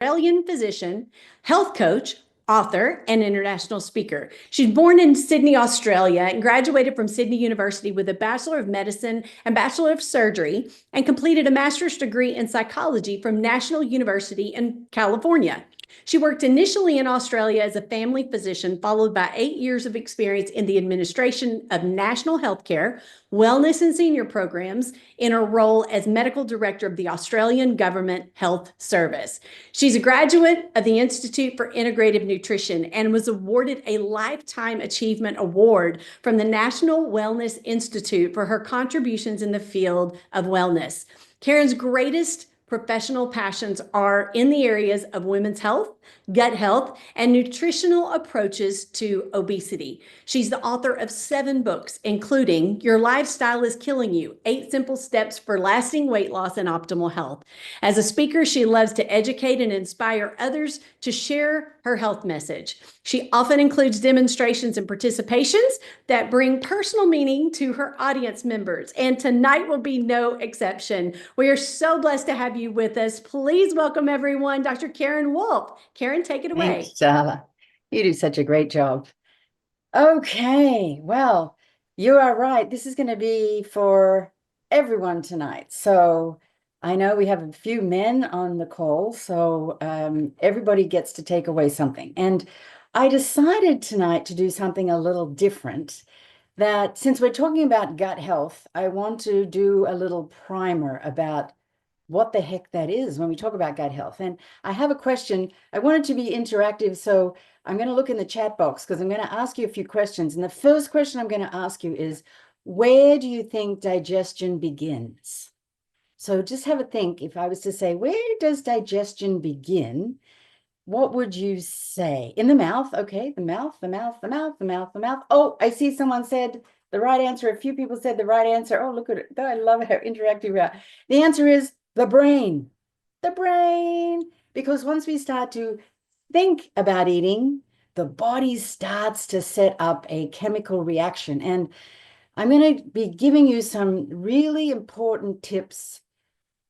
Australian physician, health coach, author, and international speaker. She's born in Sydney, Australia, and graduated from Sydney University with a Bachelor of Medicine and Bachelor of Surgery, and completed a master's degree in psychology from National University in California. She worked initially in Australia as a family physician, followed by 8 years of experience in the administration of national healthcare, wellness, and senior programs in her role as medical director of the Australian Government Health Service. She's a graduate of the Institute for Integrative Nutrition and was awarded a Lifetime Achievement Award from the National Wellness Institute for her contributions in the field of wellness. Karen's greatest professional passions are in the areas of women's health, gut health, and nutritional approaches to obesity. She's the author of 7 books, including Your Lifestyle is Killing You: 8 Simple Steps for Lasting Weight Loss and Optimal Health. As a speaker, she loves to educate and inspire others to share her health message. She often includes demonstrations and participations that bring personal meaning to her audience members, and tonight will be no exception. We are so blessed to have you with us. Please welcome everyone, Dr. Karen Wolf. Karen, take it away. Thanks, Charla. You do such a great job. Okay, well, you are right. This is going to be for everyone tonight. So I know we have a few men on the call, so everybody gets to take away something. And I decided tonight to do something a little different, that since we're talking about gut health, I want to do a little primer about what the heck that is when we talk about gut health. And I have a question. I want it to be interactive, so I'm going to look in the chat box because I'm going to ask you a few questions. And the first question I'm going to ask you is, where do you think digestion begins? So just have a think. If I was to say, where does digestion begin? What would you say? In the mouth. Okay, the mouth, the mouth, the mouth, the mouth, the mouth. Oh, I see someone said the right answer. A few people said the right answer. Oh, look at it. I love how interactive we are. The answer is the brain. The brain. Because once we start to think about eating, the body starts to set up a chemical reaction. And I'm going to be giving you some really important tips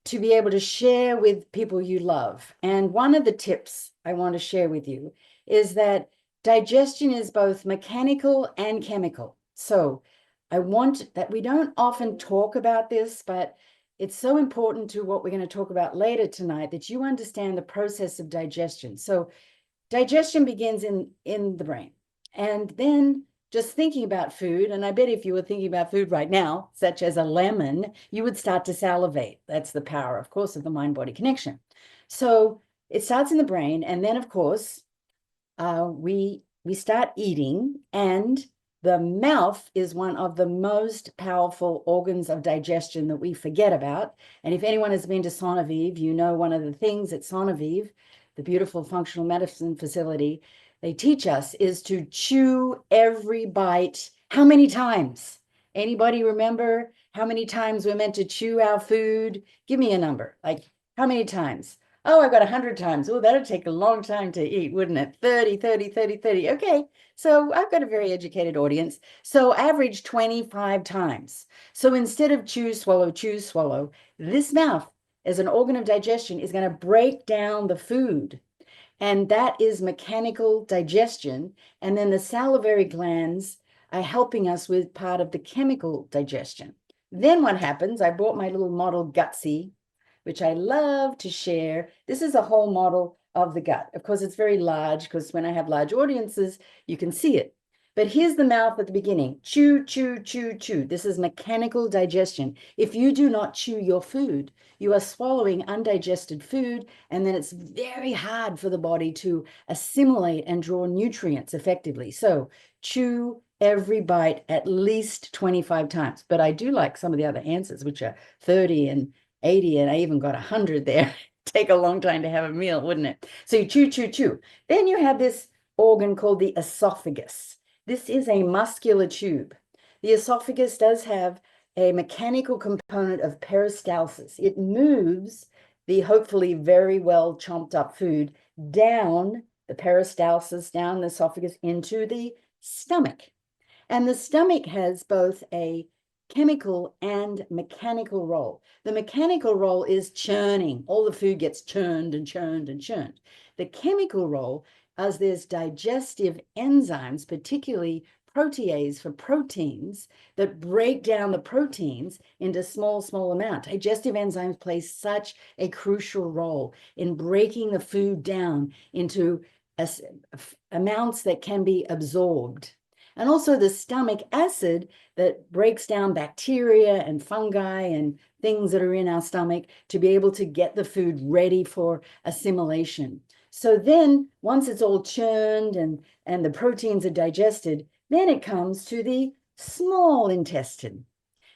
to be able to share with people you love. And one of the tips I want to share with you is that digestion is both mechanical and chemical. So I want that we don't often talk about this, but it's so important to what we're going to talk about later tonight that you understand the process of digestion. So digestion begins in the brain. And then just thinking about food, and I bet if you were thinking about food right now, such as a lemon, you would start to salivate. That's the power, of course, of the mind-body connection. So it starts in the brain, and then, of course, we start eating, and the mouth is one of the most powerful organs of digestion that we forget about. And if anyone has been to Sonovive, you know one of the things at Sonovive, the beautiful functional medicine facility, they teach us is to chew every bite. How many times? Anybody remember how many times we're meant to chew our food? Give me a number. Like, how many times? Oh, I've got 100 times. Oh, that'd take a long time to eat, wouldn't it? 30, 30, 30, 30. Okay, so I've got a very educated audience. So average 25 times. So instead of chew, swallow, this mouth as an organ of digestion is going to break down the food. And that is mechanical digestion. And then the salivary glands are helping us with part of the chemical digestion. Then what happens? I brought my little model Gutsy, which I love to share. This is a whole model of the gut. Of course, it's very large because when I have large audiences, you can see it. But here's the mouth at the beginning. Chew, chew, chew, chew. This is mechanical digestion. If you do not chew your food, you are swallowing undigested food, and then it's very hard for the body to assimilate and draw nutrients effectively. So chew every bite at least 25 times. But I do like some of the other answers, which are 30 and 80, and I even got 100 there. Take a long time to have a meal, wouldn't it? So you chew, chew, chew. Then you have this organ called the esophagus. This is a muscular tube. The esophagus does have a mechanical component of peristalsis. It moves the hopefully very well chomped up food down the peristalsis, down the esophagus into the stomach. And the stomach has both a chemical and mechanical role. The mechanical role is churning. All the food gets churned and churned and churned. The chemical role, as there's digestive enzymes, particularly protease for proteins, that break down the proteins into small amount. Digestive enzymes play such a crucial role in breaking the food down into amounts that can be absorbed. And also the stomach acid that breaks down bacteria and fungi and things that are in our stomach to be able to get the food ready for assimilation. So then once it's all churned and the proteins are digested, then it comes to the small intestine.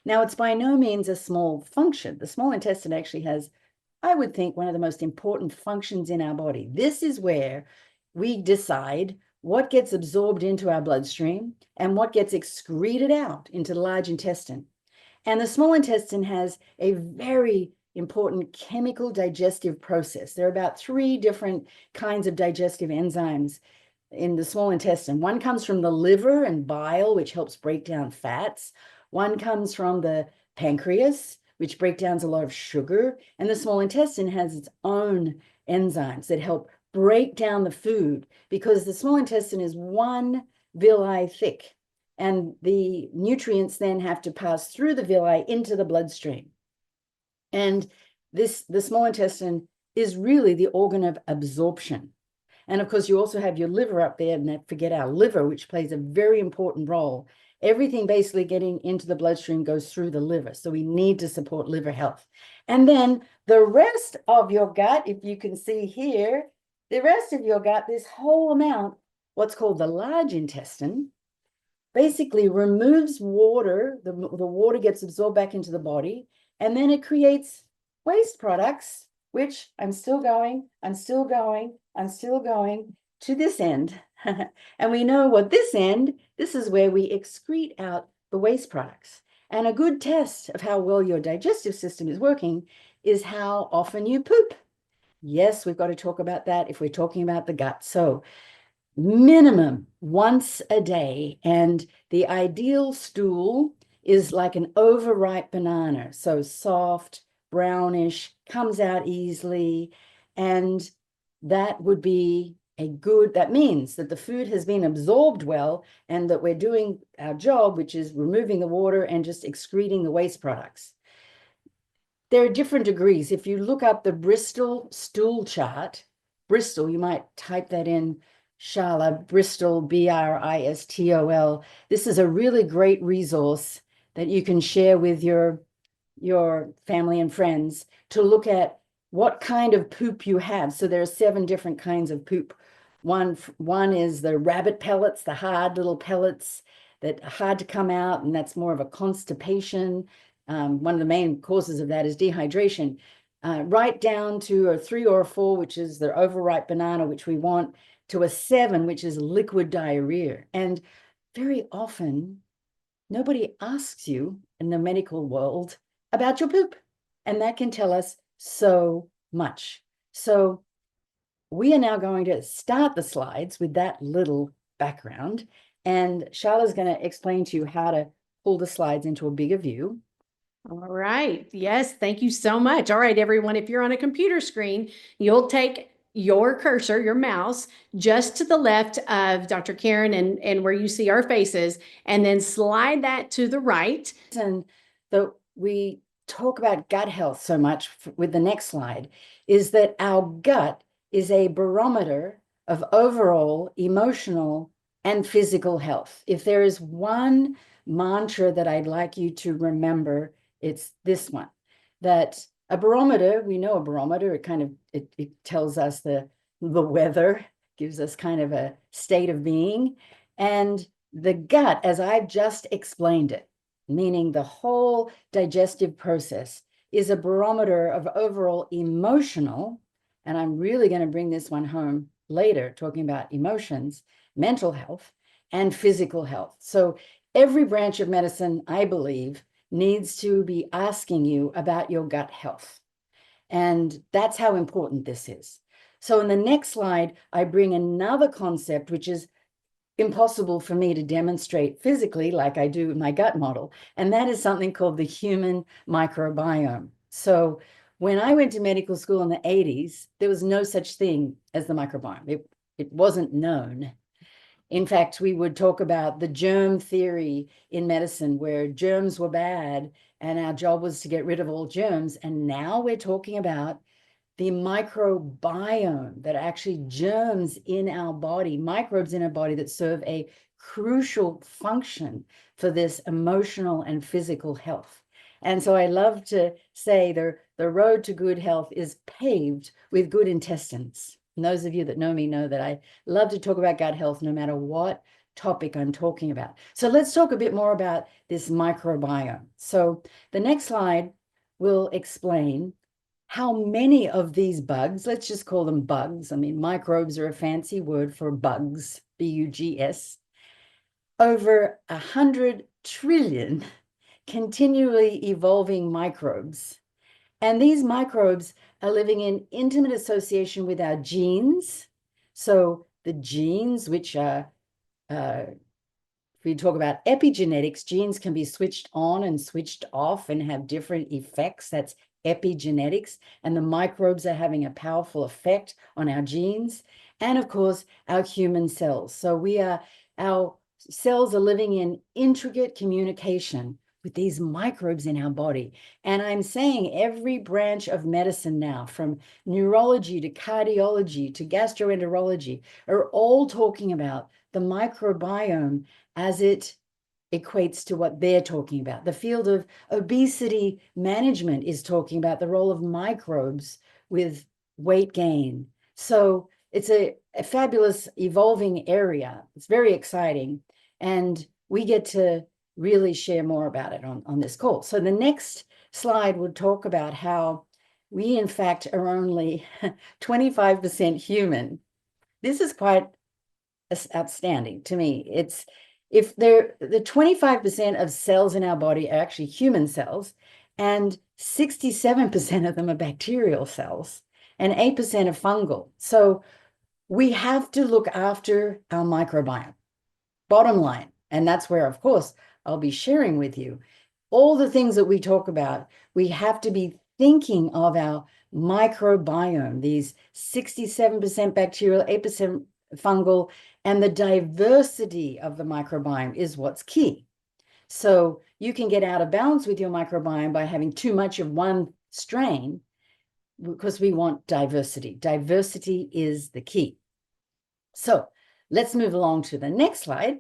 Now, it's by no means a small function. The small intestine actually has, I would think, one of the most important functions in our body. This is where we decide what gets absorbed into our bloodstream and what gets excreted out into the large intestine. And the small intestine has a very important chemical digestive process. There are about 3 different kinds of digestive enzymes in the small intestine. One comes from the liver and bile, which helps break down fats. One comes from the pancreas, which breaks down a lot of sugar. And the small intestine has its own enzymes that help break down the food, because the small intestine is 1 villi thick, and the nutrients then have to pass through the villi into the bloodstream. And the small intestine is really the organ of absorption. And of course, you also have your liver up there, and don't forget our liver, which plays a very important role. Everything basically getting into the bloodstream goes through the liver. So we need to support liver health. And then the rest of your gut, if you can see here, the rest of your gut, this whole amount, what's called the large intestine, basically removes water. The water gets absorbed back into the body, and then it creates waste products, which I'm still going to this end. And we know what this is where we excrete out the waste products. And a good test of how well your digestive system is working is how often you poop. Yes, we've got to talk about that if we're talking about the gut. So minimum once a day. And the ideal stool is like an overripe banana. So soft, brownish, comes out easily. And that would be that means that the food has been absorbed well and that we're doing our job, which is removing the water and just excreting the waste products. There are different degrees. If you look up the Bristol stool chart, Bristol, you might type that in, Shala, Bristol, Bristol. This is a really great resource that you can share with your family and friends to look at what kind of poop you have. So there are 7 different kinds of poop. One is the rabbit pellets, the hard little pellets that are hard to come out, and that's more of a constipation. One of the main causes of that is dehydration. Right down to a 3 or a 4, which is the overripe banana, which we want, to a 7, which is liquid diarrhea. And very often, nobody asks you in the medical world about your poop. And that can tell us so much. So we are now going to start the slides with that little background. And Charlotte's going to explain to you how to pull the slides into a bigger view. All right. Yes. Thank you so much. All right, everyone. If you're on a computer screen, you'll take your cursor, your mouse, just to the left of Dr. Karen and where you see our faces, and then slide that to the right. And we talk about gut health so much with the next slide, is that our gut is a barometer of overall emotional and physical health. If there is one mantra that I'd like you to remember, it's this one, that a barometer, we know a barometer, it tells us the weather, gives us kind of a state of being. And the gut, as I've just explained it, meaning the whole digestive process, is a barometer of overall emotional, and I'm really going to bring this one home later, talking about emotions, mental health, and physical health. So every branch of medicine, I believe, needs to be asking you about your gut health. And that's how important this is. So in the next slide, I bring another concept, which is impossible for me to demonstrate physically like I do in my gut model. And that is something called the human microbiome. So when I went to medical school in the 80s, there was no such thing as the microbiome. It wasn't known. In fact, we would talk about the germ theory in medicine, where germs were bad and our job was to get rid of all germs. And now we're talking about the microbiome, that are actually germs in our body, microbes in our body that serve a crucial function for this emotional and physical health. And so I love to say the road to good health is paved with good intestines. And those of you that know me know that I love to talk about gut health no matter what topic I'm talking about. So let's talk a bit more about this microbiome. So the next slide will explain how many of these bugs, let's just call them bugs. I mean, microbes are a fancy word for bugs, B-U-G-S, over 100 trillion continually evolving microbes. And these microbes are living in intimate association with our genes. So the genes, which are, if we talk about epigenetics, genes can be switched on and switched off and have different effects. That's epigenetics. And the microbes are having a powerful effect on our genes. And of course, our human cells. So our cells are living in intricate communication with these microbes in our body. And I'm saying every branch of medicine now, from neurology to cardiology to gastroenterology, are all talking about the microbiome as it equates to what they're talking about. The field of obesity management is talking about the role of microbes with weight gain. So it's a fabulous evolving area. It's very exciting. And we get to really share more about it on this call. So the next slide would talk about how we, in fact, are only 25% human. This is quite outstanding to me. It's if the 25% of cells in our body are actually human cells, and 67% of them are bacterial cells, and 8% are fungal. So we have to look after our microbiome. Bottom line. And that's where, of course, I'll be sharing with you all the things that we talk about. We have to be thinking of our microbiome, these 67% bacterial, 8% fungal, and the diversity of the microbiome is what's key. So you can get out of balance with your microbiome by having too much of one strain, because we want diversity. Diversity is the key. So let's move along to the next slide,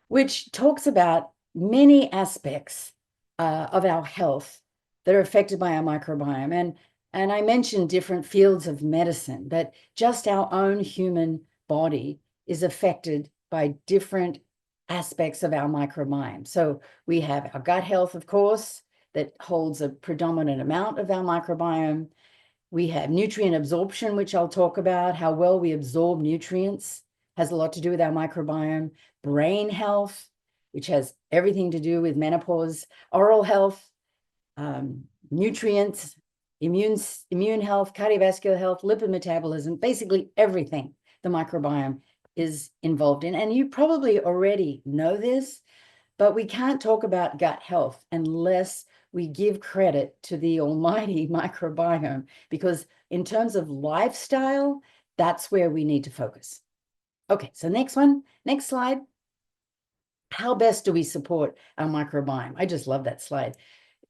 which talks about many aspects of our health that are affected by our microbiome. And I mentioned different fields of medicine, but just our own human body is affected by different aspects of our microbiome. So we have our gut health, of course, that holds a predominant amount of our microbiome. We have nutrient absorption, which I'll talk about. How well we absorb nutrients has a lot to do with our microbiome. Brain health, which has everything to do with menopause. Oral health, nutrients, immune health, cardiovascular health, lipid metabolism, basically everything the microbiome is involved in. And you probably already know this, but we can't talk about gut health unless we give credit to the almighty microbiome, because in terms of lifestyle, that's where we need to focus. Okay, so next slide. How best do we support our microbiome? I just love that slide,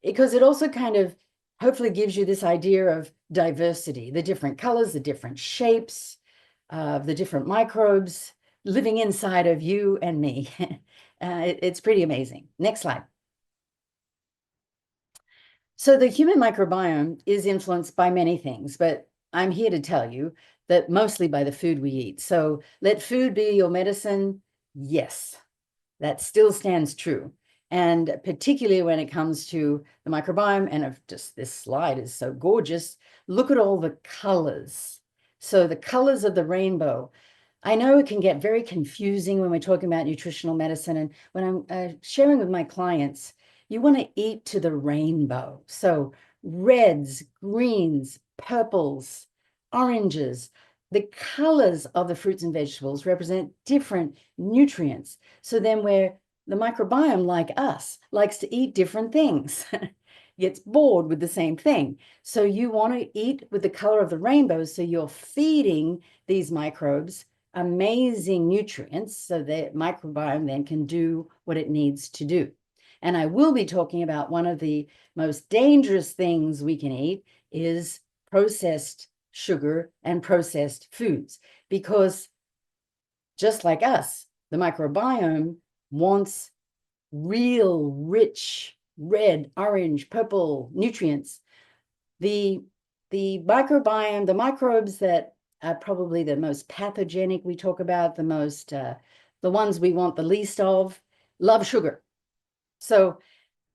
because it also kind of hopefully gives you this idea of diversity, the different colors, the different shapes, the different microbes living inside of you and me. It's pretty amazing. Next slide. So the human microbiome is influenced by many things, but I'm here to tell you that mostly by the food we eat. So let food be your medicine. Yes, that still stands true. And particularly when it comes to the microbiome, and of just this slide is so gorgeous. Look at all the colors. So the colors of the rainbow. I know it can get very confusing when we're talking about nutritional medicine. And when I'm sharing with my clients, you want to eat to the rainbow. So reds, greens, purples, oranges, the colors of the fruits and vegetables represent different nutrients. So then where the microbiome, like us, likes to eat different things, gets bored with the same thing. So you want to eat with the color of the rainbow. So you're feeding these microbes amazing nutrients so that microbiome then can do what it needs to do. And I will be talking about one of the most dangerous things we can eat is processed sugar and processed foods, because just like us, the microbiome wants real rich red, orange, purple nutrients. The microbiome, the microbes that are probably the most pathogenic we talk about, the ones we want the least of, love sugar. So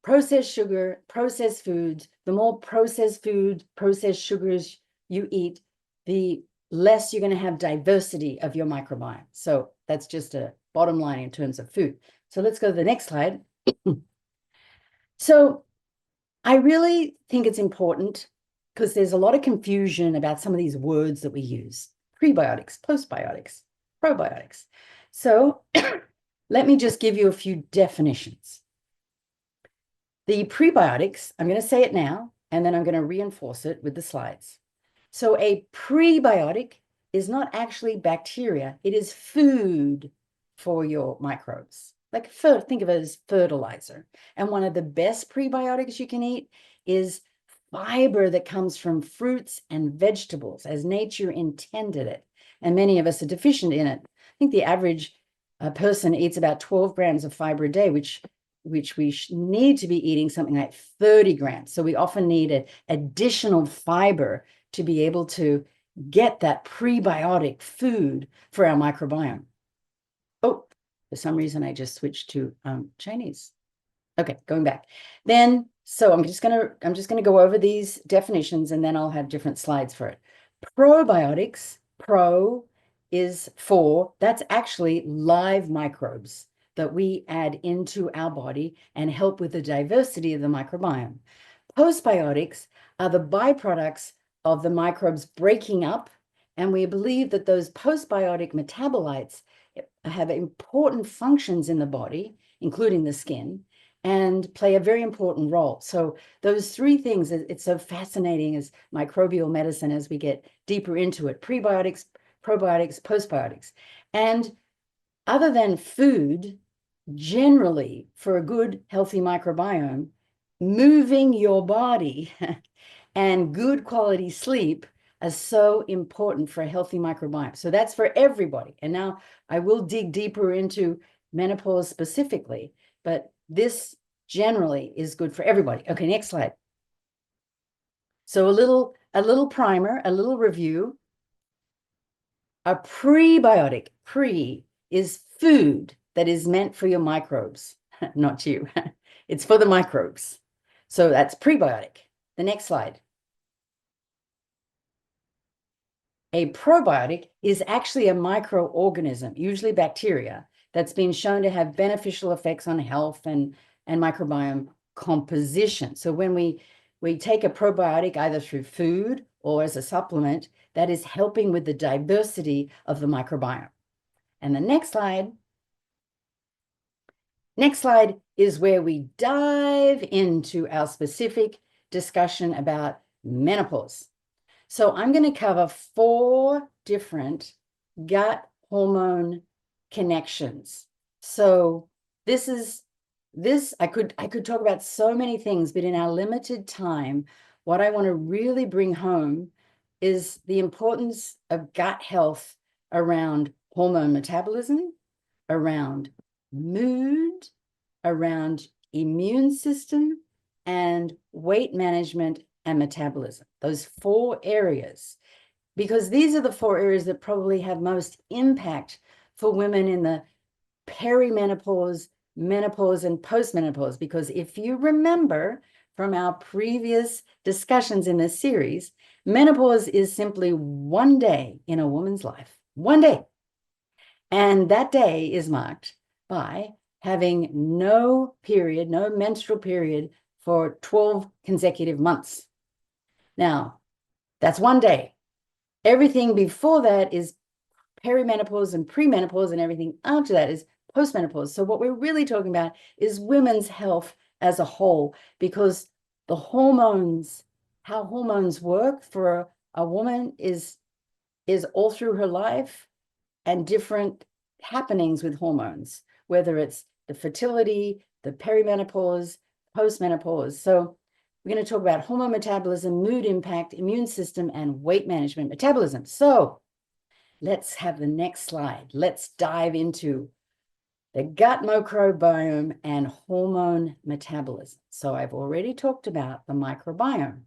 processed sugar, processed foods, the more processed food, processed sugars you eat, the less you're going to have diversity of your microbiome. So that's just a bottom line in terms of food. So let's go to the next slide. So I really think it's important because there's a lot of confusion about some of these words that we use: prebiotics, postbiotics, probiotics. So let me just give you a few definitions. The prebiotics, I'm going to say it now, and then I'm going to reinforce it with the slides. So a prebiotic is not actually bacteria. It is food for your microbes. Like think of it as fertilizer. And one of the best prebiotics you can eat is fiber that comes from fruits and vegetables as nature intended it. And many of us are deficient in it. I think the average person eats about 12 grams of fiber a day, which we need to be eating something like 30 grams. So we often need an additional fiber to be able to get that prebiotic food for our microbiome. Oh, for some reason I just switched to Chinese. Okay, going back. Then, so I'm just gonna go over these definitions and then I'll have different slides for it. Probiotics, pro is for, that's actually live microbes that we add into our body and help with the diversity of the microbiome. Postbiotics are the byproducts of the microbes breaking up, and we believe that those postbiotic metabolites have important functions in the body, including the skin, and play a very important role. So those three things, it's so fascinating as microbial medicine as we get deeper into it: prebiotics, probiotics, postbiotics. And other than food, generally for a good, healthy microbiome, moving your body and good quality sleep are so important for a healthy microbiome. So that's for everybody. And now I will dig deeper into menopause specifically, but this generally is good for everybody. Okay, next slide. So a little primer, a little review. A prebiotic, pre is food that is meant for your microbes, not you. It's for the microbes. So that's prebiotic. The next slide. A probiotic is actually a microorganism, usually bacteria, that's been shown to have beneficial effects on health and microbiome composition. So when we take a probiotic either through food or as a supplement, that is helping with the diversity of the microbiome. And the next slide. Next slide is where we dive into our specific discussion about menopause. So I'm going to cover 4 different gut hormone connections. So I could talk about so many things, but in our limited time, what I want to really bring home is the importance of gut health around hormone metabolism, around mood, around immune system, and weight management and metabolism. Those 4 areas, because these are the 4 areas that probably have most impact for women in the perimenopause, menopause, and postmenopause. Because if you remember from our previous discussions in this series, menopause is simply one day in a woman's life, one day. And that day is marked by having no period, no menstrual period for 12 consecutive months. Now, that's one day. Everything before that is perimenopause and premenopause, and everything after that is postmenopause. So what we're really talking about is women's health as a whole, because the hormones, how hormones work for a woman is all through her life, and different happenings with hormones, whether it's the fertility, the perimenopause, postmenopause. So we're going to talk about hormone metabolism, mood impact, immune system, and weight management metabolism. So let's have the next slide. Let's dive into the gut microbiome and hormone metabolism. So I've already talked about the microbiome.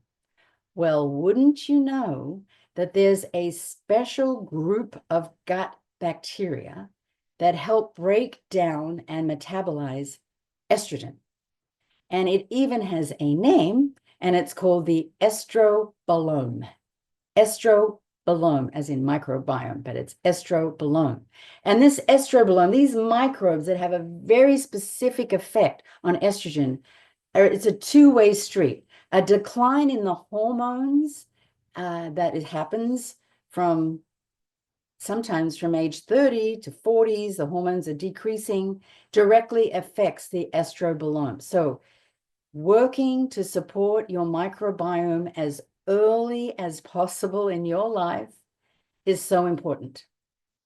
Well, wouldn't you know that there's a special group of gut bacteria that help break down and metabolize estrogen? And it even has a name, and it's called the estrobolome. Estrobolome, as in microbiome, but it's estrobolome. And this estrobolome, these microbes that have a very specific effect on estrogen, it's a two-way street. A decline in the hormones that it happens from sometimes from age 30 to 40s, the hormones are decreasing, directly affects the estrobolome. So working to support your microbiome as early as possible in your life is so important.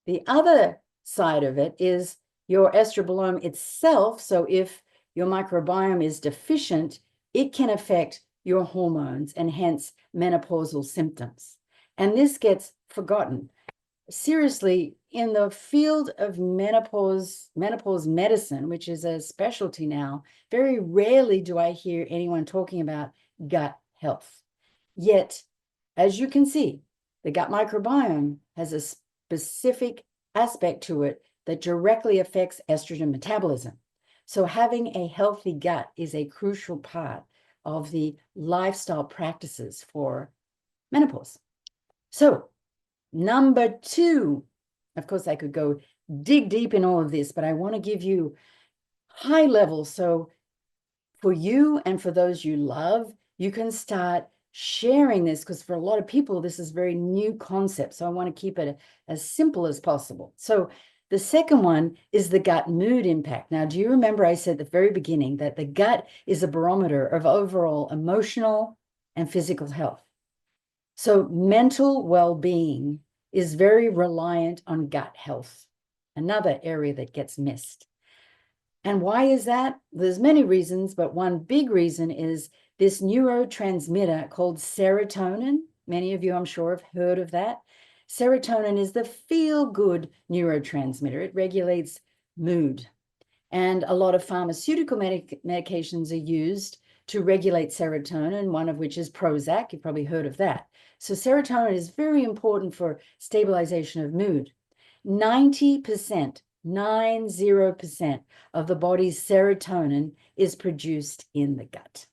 The other side of it is your estrobolome itself. So if your microbiome is deficient, it can affect your hormones and hence menopausal symptoms. And this gets forgotten. Seriously, in the field of menopause medicine, which is a specialty now, very rarely do I hear anyone talking about gut health. Yet, as you can see, the gut microbiome has a specific aspect to it that directly affects estrogen metabolism. So having a healthy gut is a crucial part of the lifestyle practices for menopause. So number 2, of course, I could go dig deep in all of this, but I want to give you high level. So for you and for those you love, you can start sharing this, because for a lot of people, this is very new concept. So I want to keep it as simple as possible. So the second one is the gut mood impact. Now, do you remember I said at the very beginning that the gut is a barometer of overall emotional and physical health? So mental well-being is very reliant on gut health, another area that gets missed. And why is that? There's many reasons, but one big reason is this neurotransmitter called serotonin. Many of you, I'm sure, have heard of that. Serotonin is the feel-good neurotransmitter. It regulates mood. And a lot of pharmaceutical medications are used to regulate serotonin, one of which is Prozac. You've probably heard of that. So serotonin is very important for stabilization of mood. 90%, 90% of the body's serotonin is produced in the gut.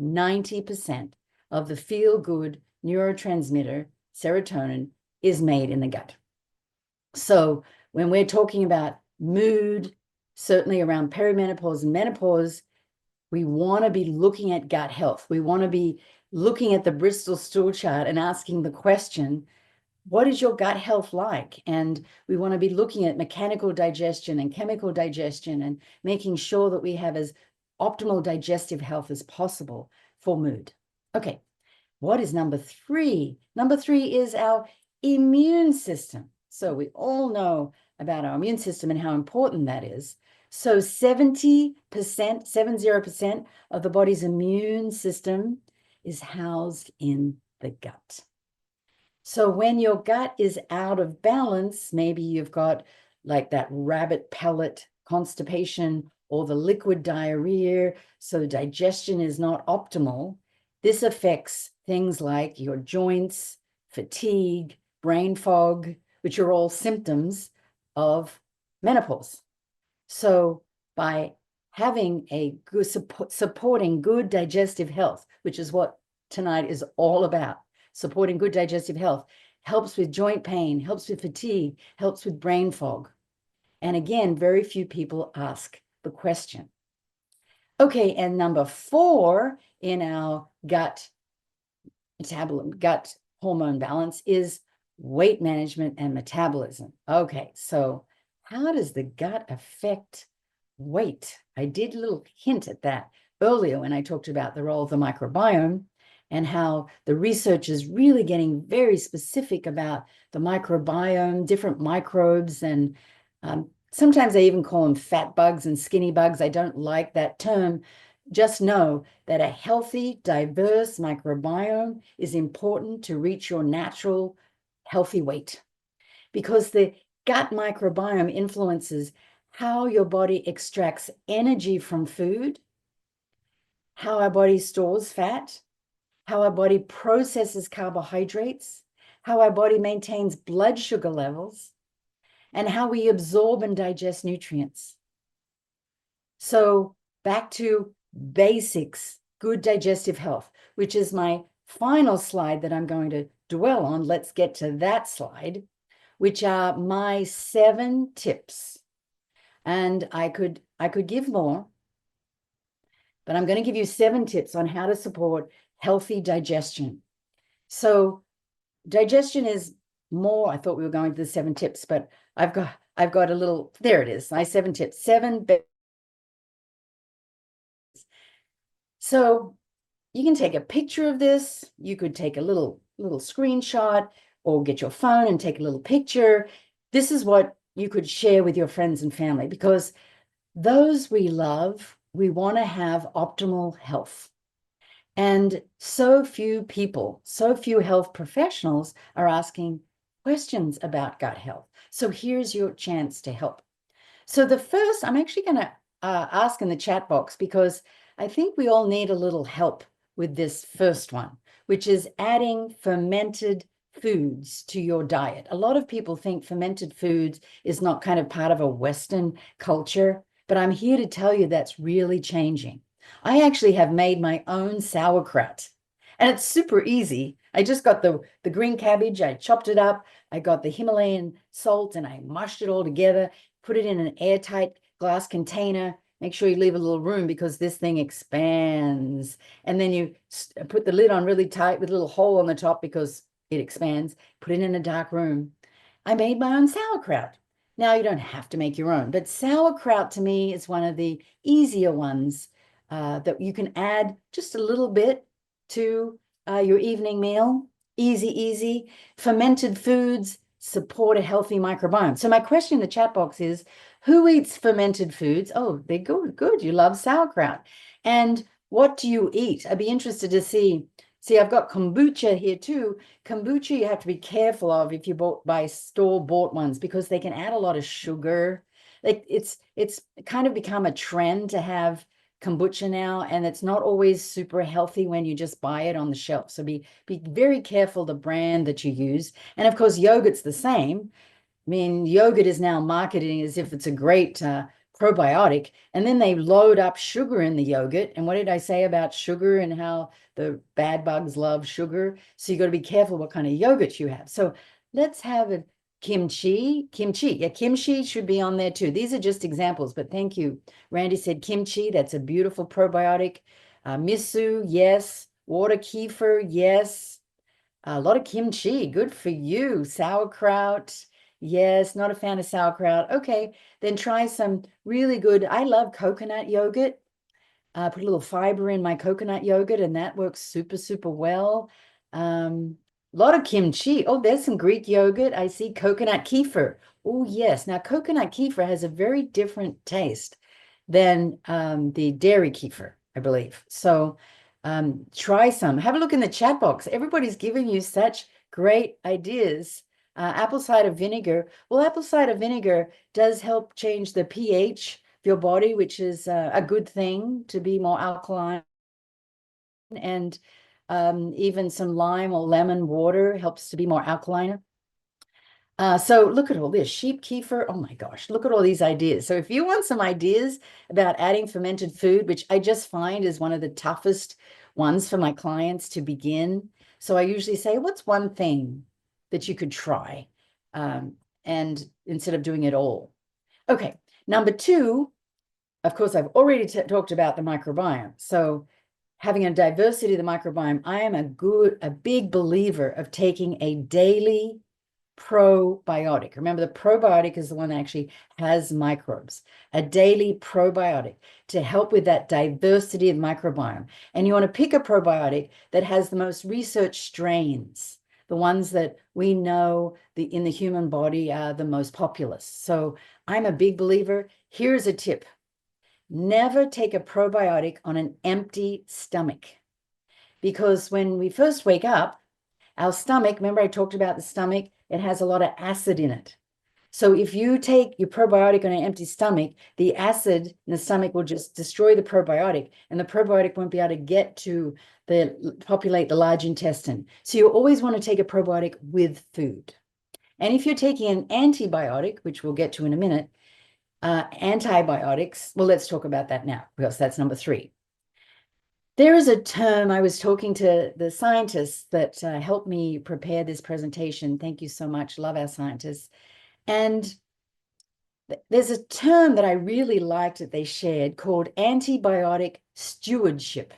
90% of the feel-good neurotransmitter, serotonin, is made in the gut. So when we're talking about mood, certainly around perimenopause and menopause, we want to be looking at gut health. We want to be looking at the Bristol stool chart and asking the question, what is your gut health like? And we want to be looking at mechanical digestion and chemical digestion and making sure that we have as optimal digestive health as possible for mood. Okay, what is number 3? Number 3 is our immune system. So we all know about our immune system and how important that is. So 70%, 70% of the body's immune system is housed in the gut. So when your gut is out of balance, maybe you've got like that rabbit pellet constipation or the liquid diarrhea, so digestion is not optimal. This affects things like your joints, fatigue, brain fog, which are all symptoms of menopause. So by having a good supporting good digestive health, which is what tonight is all about, supporting good digestive health, helps with joint pain, helps with fatigue, helps with brain fog. And again, very few people ask the question. Okay, and number 4 in our gut metabolism, gut hormone balance is weight management and metabolism. Okay, so how does the gut affect weight? I did a little hint at that earlier when I talked about the role of the microbiome and how the research is really getting very specific about the microbiome, different microbes, and sometimes they even call them fat bugs and skinny bugs. I don't like that term. Just know that a healthy, diverse microbiome is important to reach your natural healthy weight, because the gut microbiome influences how your body extracts energy from food, how our body stores fat, how our body processes carbohydrates, how our body maintains blood sugar levels, and how we absorb and digest nutrients. So back to basics, good digestive health, which is my final slide that I'm going to dwell on. Let's get to that slide, which are my 7 tips. And I could give more, but I'm going to give you 7 tips on how to support healthy digestion. So digestion is more, I thought we were going to the 7 tips, but I've got a little, there it is, my 7 tips, 7. So you can take a picture of this. You could take a little screenshot or get your phone and take a little picture. This is what you could share with your friends and family, because those we love, we want to have optimal health. And so few people, so few health professionals are asking questions about gut health. So here's your chance to help. So the first, I'm actually going to ask in the chat box, because I think we all need a little help with this first one, which is adding fermented foods to your diet. A lot of people think fermented foods is not kind of part of a Western culture, but I'm here to tell you that's really changing. I actually have made my own sauerkraut, and it's super easy. I just got the green cabbage, I chopped it up, I got the Himalayan salt, and I mushed it all together, put it in an airtight glass container. Make sure you leave a little room, because this thing expands. And then you put the lid on really tight with a little hole on the top, because it expands. Put it in a dark room. I made my own sauerkraut. Now, you don't have to make your own, but sauerkraut to me is one of the easier ones that you can add just a little bit to your evening meal. Easy, easy. Fermented foods support a healthy microbiome. So my question in the chat box is, who eats fermented foods? Oh, they're good. Good. You love sauerkraut. And what do you eat? I'd be interested to see. See, I've got kombucha here too. Kombucha you have to be careful of if you buy store-bought ones, because they can add a lot of sugar. Like it's kind of become a trend to have kombucha now, and it's not always super healthy when you just buy it on the shelf. So be very careful the brand that you use. And of course, yogurt's the same. I mean, yogurt is now marketing as if it's a great probiotic, and then they load up sugar in the yogurt. And what did I say about sugar and how the bad bugs love sugar? So you got to be careful what kind of yogurt you have. So let's have a kimchi. Yeah, kimchi should be on there too. These are just examples, but thank you. Randy said kimchi. That's a beautiful probiotic. Miso, yes. Water kefir, yes. A lot of kimchi, good for you. Sauerkraut, yes, not a fan of sauerkraut. Okay, then try some really good, I love coconut yogurt. Put a little fiber in my coconut yogurt, and that works super, super well. A lot of kimchi. Oh, there's some Greek yogurt. I see coconut kefir. Oh, yes. Now, coconut kefir has a very different taste than the dairy kefir, I believe. So try some. Have a look in the chat box. Everybody's giving you such great ideas. Apple cider vinegar. Well, apple cider vinegar does help change the pH of your body, which is a good thing, to be more alkaline. And even some lime or lemon water helps to be more alkaline. So look at all this, sheep kefir. Oh my gosh, look at all these ideas. So if you want some ideas about adding fermented food, which I just find is one of the toughest ones for my clients to begin. So I usually say, what's one thing that you could try? And instead of doing it all. Okay, number 2, of course, I've already talked about the microbiome. So having a diversity of the microbiome, I am a big believer of taking a daily probiotic. Remember, the probiotic is the one that actually has microbes, a daily probiotic to help with that diversity of microbiome. And you want to pick a probiotic that has the most researched strains, the ones that we know in the human body are the most populous. So I'm a big believer. Here's a tip. Never take a probiotic on an empty stomach, because when we first wake up, our stomach, remember I talked about the stomach, it has a lot of acid in it. So if you take your probiotic on an empty stomach, the acid in the stomach will just destroy the probiotic, and the probiotic won't be able to get to populate the large intestine. So you always want to take a probiotic with food. And if you're taking an antibiotic, which we'll get to in a minute, antibiotics, well, let's talk about that now, because that's number 3. There is a term, I was talking to the scientists that helped me prepare this presentation. Thank you so much. Love our scientists. And there's a term that I really liked that they shared called antibiotic stewardship.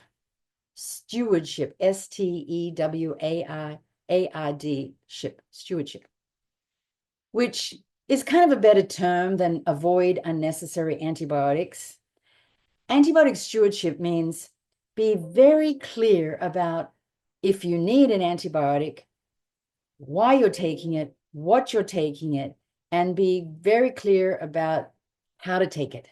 Stewardship, STEWARD, stewardship, which is kind of a better term than avoid unnecessary antibiotics. Antibiotic stewardship means be very clear about if you need an antibiotic, why you're taking it, what you're taking it, and be very clear about how to take it.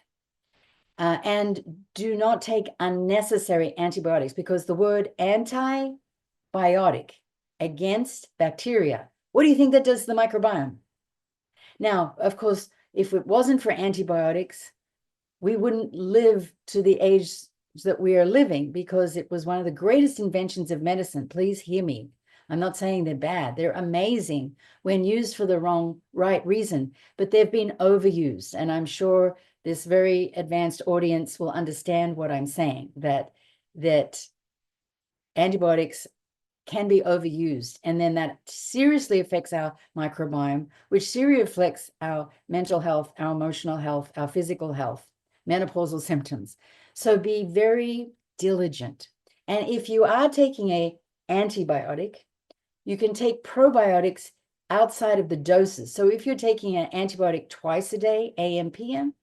And do not take unnecessary antibiotics, because the word antibiotic, against bacteria, what do you think that does to the microbiome? Now, of course, if it wasn't for antibiotics, we wouldn't live to the age that we are living, because it was one of the greatest inventions of medicine. Please hear me. I'm not saying they're bad. They're amazing when used for the right reason, but they've been overused. And I'm sure this very advanced audience will understand what I'm saying, that antibiotics can be overused, and then that seriously affects our microbiome, which seriously affects our mental health, our emotional health, our physical health, menopausal symptoms. So be very diligent. And if you are taking an antibiotic, you can take probiotics outside of the doses. So if you're taking an antibiotic twice a day, AM, PM,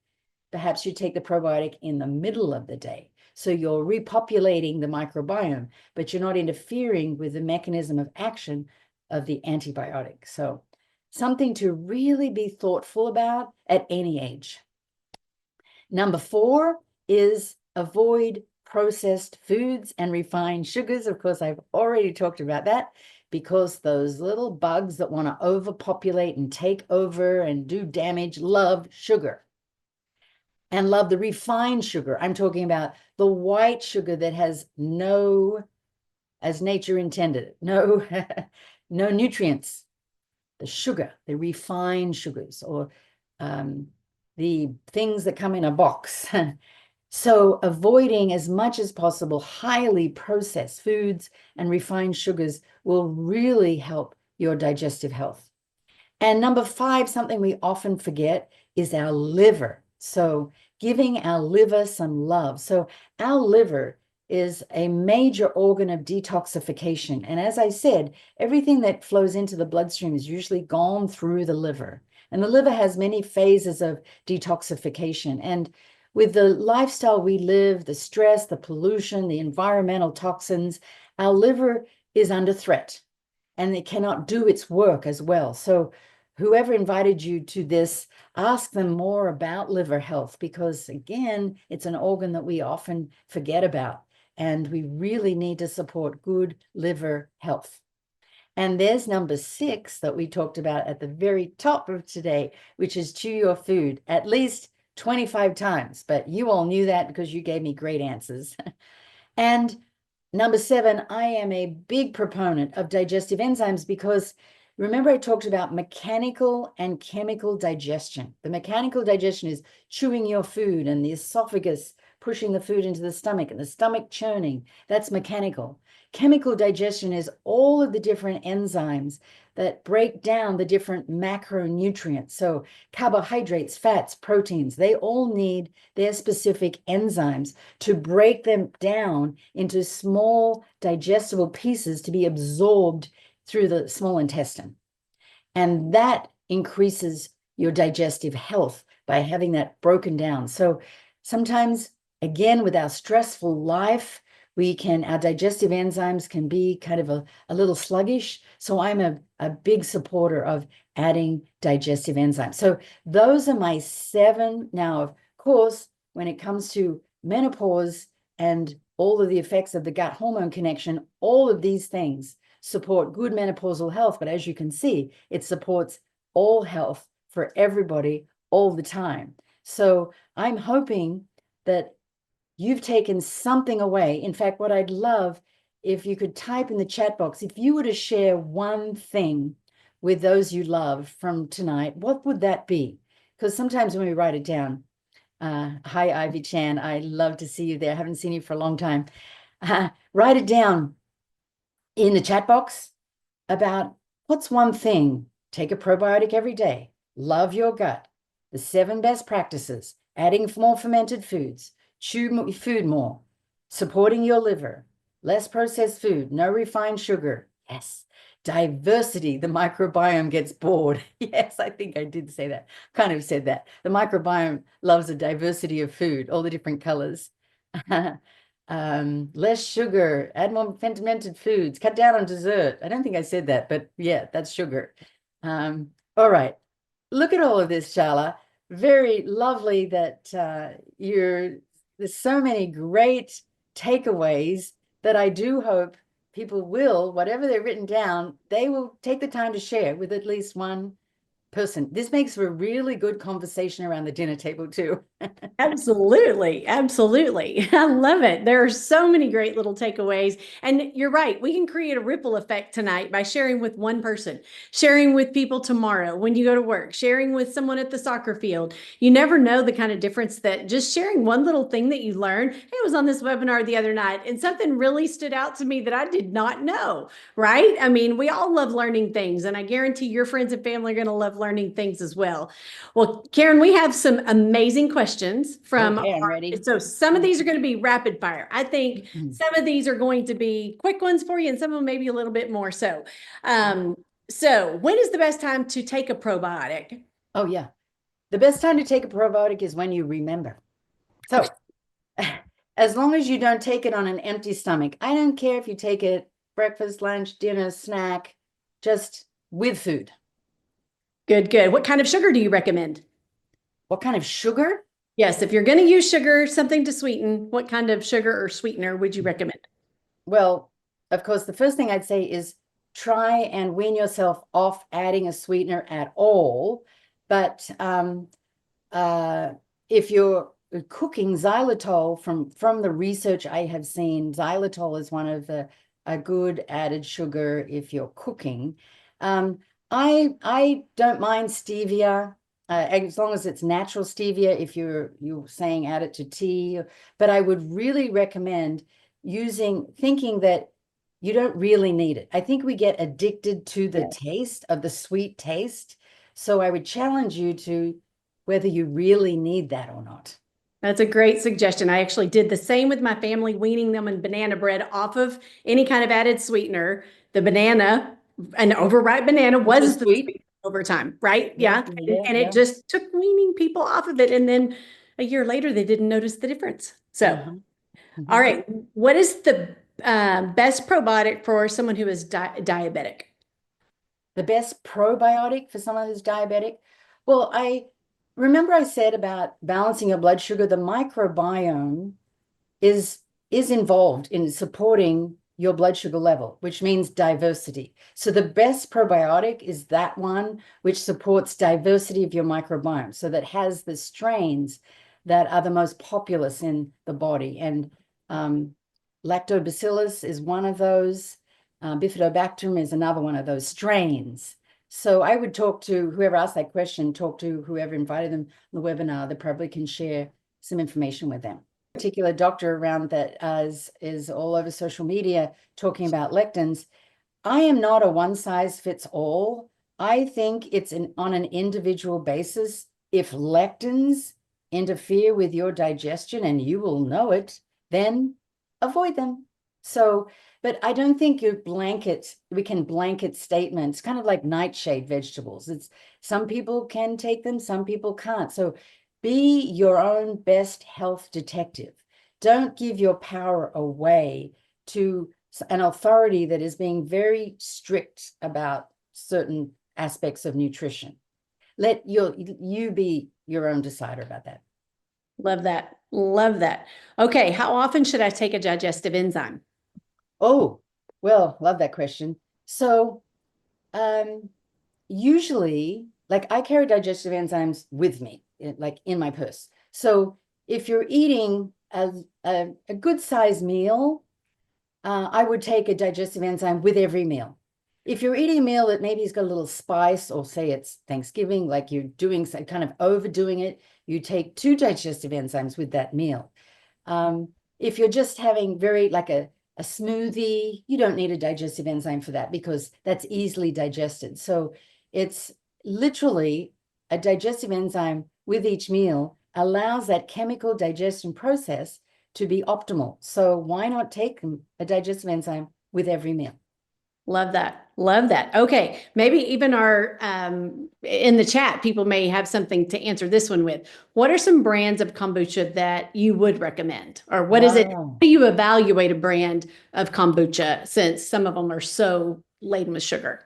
perhaps you take the probiotic in the middle of the day. So you're repopulating the microbiome, but you're not interfering with the mechanism of action of the antibiotic. So something to really be thoughtful about at any age. Number 4 is avoid processed foods and refined sugars. Of course, I've already talked about that, because those little bugs that want to overpopulate and take over and do damage love sugar, and love the refined sugar. I'm talking about the white sugar that has no, as nature intended, no, no nutrients. The sugar, the refined sugars, or the things that come in a box. So avoiding as much as possible highly processed foods and refined sugars will really help your digestive health. And number 5, something we often forget, is our liver. So giving our liver some love. So our liver is a major organ of detoxification. And as I said, everything that flows into the bloodstream is usually gone through the liver. And the liver has many phases of detoxification. And with the lifestyle we live, the stress, the pollution, the environmental toxins, our liver is under threat, and it cannot do its work as well. So whoever invited you to this, ask them more about liver health, because again, it's an organ that we often forget about, and we really need to support good liver health. And there's number 6 that we talked about at the very top of today, which is chew your food at least 25 times. But you all knew that because you gave me great answers. And number 7, I am a big proponent of digestive enzymes, because remember I talked about mechanical and chemical digestion. The mechanical digestion is chewing your food, and the esophagus pushing the food into the stomach and the stomach churning. That's mechanical. Chemical digestion is all of the different enzymes that break down the different macronutrients. So carbohydrates, fats, proteins, they all need their specific enzymes to break them down into small digestible pieces to be absorbed through the small intestine. And that increases your digestive health by having that broken down. So sometimes, again, with our stressful life, our digestive enzymes can be kind of a little sluggish. So I'm a big supporter of adding digestive enzymes. So those are my 7. Now, of course, when it comes to menopause and all of the effects of the gut hormone connection, all of these things support good menopausal health. But as you can see, it supports all health for everybody all the time. So I'm hoping that you've taken something away. In fact, what I'd love if you could type in the chat box, if you were to share one thing with those you love from tonight, what would that be? Because sometimes when we write it down, hi, Ivy Chan, I love to see you there. I haven't seen you for a long time. Write it down in the chat box about what's one thing. Take a probiotic every day. Love your gut. The 7 best practices. Adding more fermented foods. Chew food more. Supporting your liver. Less processed food. No refined sugar. Yes. Diversity. The microbiome gets bored. Yes, I think I did say that. Kind of said that. The microbiome loves a diversity of food, all the different colors. Less sugar, add more fermented foods, cut down on dessert. I don't think I said that, but yeah, that's sugar. All right. Look at all of this, Shala. Very lovely that there's so many great takeaways that I do hope people will, whatever they've written down, they will take the time to share with at least one person. This makes for a really good conversation around the dinner table too. Absolutely. Absolutely. I love it. There are so many great little takeaways. And you're right. We can create a ripple effect tonight by sharing with one person, sharing with people tomorrow when you go to work, sharing with someone at the soccer field. You never know the kind of difference that just sharing one little thing that you learn. I was on this webinar the other night and something really stood out to me that I did not know, right? I mean, we all love learning things, and I guarantee your friends and family are going to love learning things as well. Well, Karen, we have some amazing questions from Okay, I'm ready. so some of these are going to be rapid fire. I think some of these are going to be quick ones for you, and some of them maybe a little bit more so. So when is the best time to take a probiotic? Oh, yeah. The best time to take a probiotic is when you remember. So as long as you don't take it on an empty stomach, I don't care if you take it breakfast, lunch, dinner, snack, just with food. Good, good. What kind of sugar do you recommend? What kind of sugar? Yes, if you're going to use sugar, something to sweeten, what kind of sugar or sweetener would you recommend? Well, of course, the first thing I'd say is try and wean yourself off adding a sweetener at all. But if you're cooking xylitol, from the research I have seen, xylitol is one of a good added sugar if you're cooking. I don't mind stevia, as long as it's natural stevia. If you're saying add it to tea, but I would really recommend thinking that you don't really need it. I think we get addicted to the taste of the sweet taste. So I would challenge you to whether you really need that or not. That's a great suggestion. I actually did the same with my family, weaning them in banana bread off of any kind of added sweetener. The banana, an overripe banana, was the sweet over time, right? Yeah. And it just took weaning people off of it. And then a year later, they didn't notice the difference. So, all right. What is the best probiotic for someone who is diabetic? The best probiotic for someone who's diabetic? Well, I remember I said about balancing your blood sugar, the microbiome is involved in supporting your blood sugar level, which means diversity. So the best probiotic is that one which supports diversity of your microbiome, so that has the strains that are the most populous in the body. And lactobacillus is one of those. Bifidobacterium is another one of those strains. So I would talk to whoever asked that question, talk to whoever invited them on the webinar that probably can share some information with them. particular doctor around that is all over social media talking about lectins. I am not a one size fits all. I think it's on an individual basis. If lectins interfere with your digestion and you will know it, then avoid them. So, but I don't think we can blanket statements, kind of like nightshade vegetables. It's some people can take them, some people can't. So be your own best health detective. Don't give your power away to an authority that is being very strict about certain aspects of nutrition. Let you be your own decider about that. Love that. Love that. Okay. How often should I take a digestive enzyme? Oh, well, love that question. So, usually, like I carry digestive enzymes with me, like in my purse. So if you're eating a good size meal, I would take a digestive enzyme with every meal. If you're eating a meal that maybe has got a little spice, or say it's Thanksgiving, like you're doing some kind of overdoing it, you take 2 digestive enzymes with that meal. Um, if you're just having very like a smoothie, you don't need a digestive enzyme for that because that's easily digested. So it's literally a digestive enzyme with each meal allows that chemical digestion process to be optimal. So why not take a digestive enzyme with every meal? Love that. Love that. Okay. Maybe even our in the chat, people may have something to answer this one with. What are some brands of kombucha that you would recommend? Or what is it? How Wow. do you evaluate a brand of kombucha since some of them are so laden with sugar?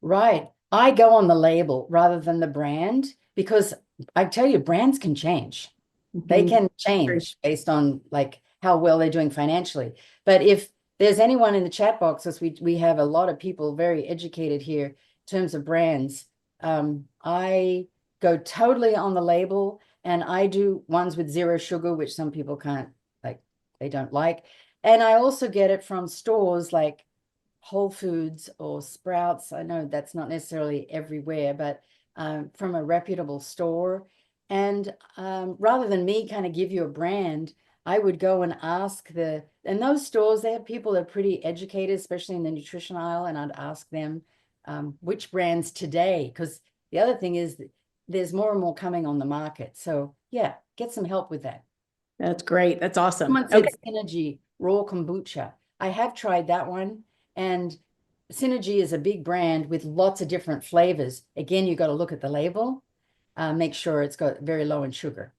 Right. I go on the label rather than the brand because I tell you, brands can change. They Mhm. can change based on like how well they're doing financially. But if there's anyone in the chat box, as we have a lot of people very educated here in terms of brands, I go totally on the label and I do ones with 0 sugar, which some people can't like, they don't like. And I also get it from stores like Whole Foods or Sprouts. I know that's not necessarily everywhere, but from a reputable store. And rather than me kind of give you a brand, I would go and ask and those stores, they have people that are pretty educated, especially in the nutrition aisle, and I'd ask them which brands today, because the other thing is that there's more and more coming on the market. So yeah, get some help with that. That's great. That's awesome. Someone said Okay. Synergy raw kombucha. I have tried that one, and Synergy is a big brand with lots of different flavors. Again, you got to look at the label, make sure it's got very low in sugar.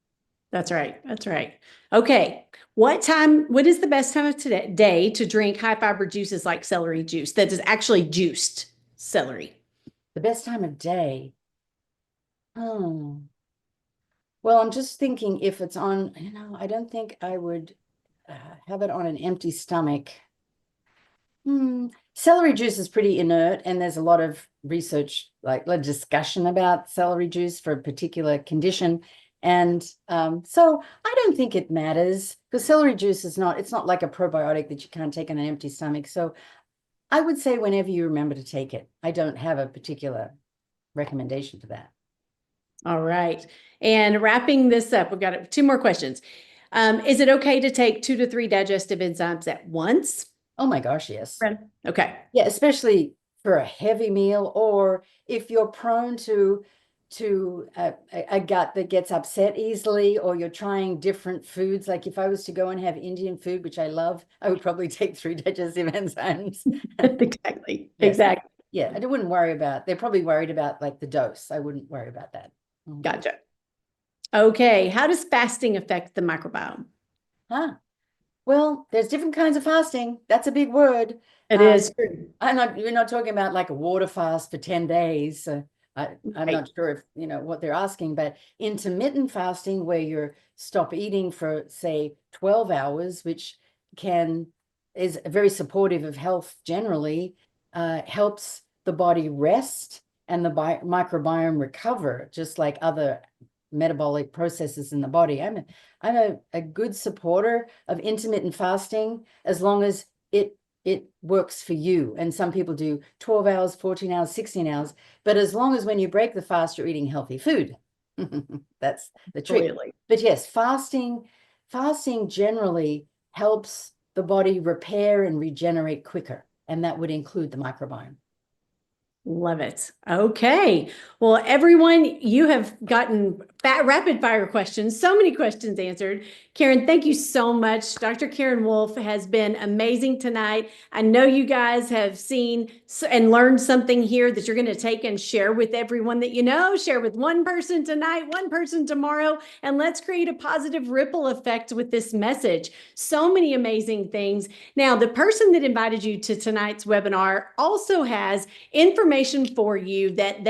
That's right. That's right. Okay. What is the best time of today day to drink high fiber juices like celery juice that is actually juiced celery? The best time of day. Oh, well, I'm just thinking if it's on, I don't think I would have it on an empty stomach. Celery juice is pretty inert, and there's a lot of research, like a lot of discussion about celery juice for a particular condition. And so I don't think it matters because celery juice it's not like a probiotic that you can't take on an empty stomach. So I would say whenever you remember to take it. I don't have a particular recommendation for that. All right. And wrapping this up, we've got 2 more questions. Is it okay to take 2 to 3 digestive enzymes at once? Oh my gosh, yes. Okay. Yeah, especially for a heavy meal, or if you're prone to a gut that gets upset easily, or you're trying different foods. Like if I was to go and have Indian food, which I love, I would probably take 3 digestive enzymes. Exactly. Yes. Exactly. Yeah, I wouldn't worry about, they're probably worried about like the dose. I wouldn't worry about that. Gotcha. Okay. How does fasting affect the microbiome? Huh. Well, there's different kinds of fasting. That's a big word. It is true. We're not talking about like a water fast for 10 days. I'm Right. not sure if you know what they're asking, but intermittent fasting, where you stop eating for, say, 12 hours, which can is very supportive of health generally, helps the body rest and the microbiome recover, just like other metabolic processes in the body. I'm a good supporter of intermittent fasting as long as it works for you. And some people do 12 hours, 14 hours, 16 hours, but as long as when you break the fast, you're eating healthy food. That's the trick. Absolutely. But yes, fasting, fasting generally helps the body repair and regenerate quicker, and that would include the microbiome. Love it. Okay. Well, everyone, you have gotten rapid fire questions, so many questions answered. Karen, thank you so much. Dr. Karen Wolf has been amazing tonight. I know you guys have seen and learned something here that you're going to take and share with everyone that you know, share with one person tonight, one person tomorrow, and let's create a positive ripple effect with this message. So many amazing things. Now, the person that invited you to tonight's webinar also has information for you that they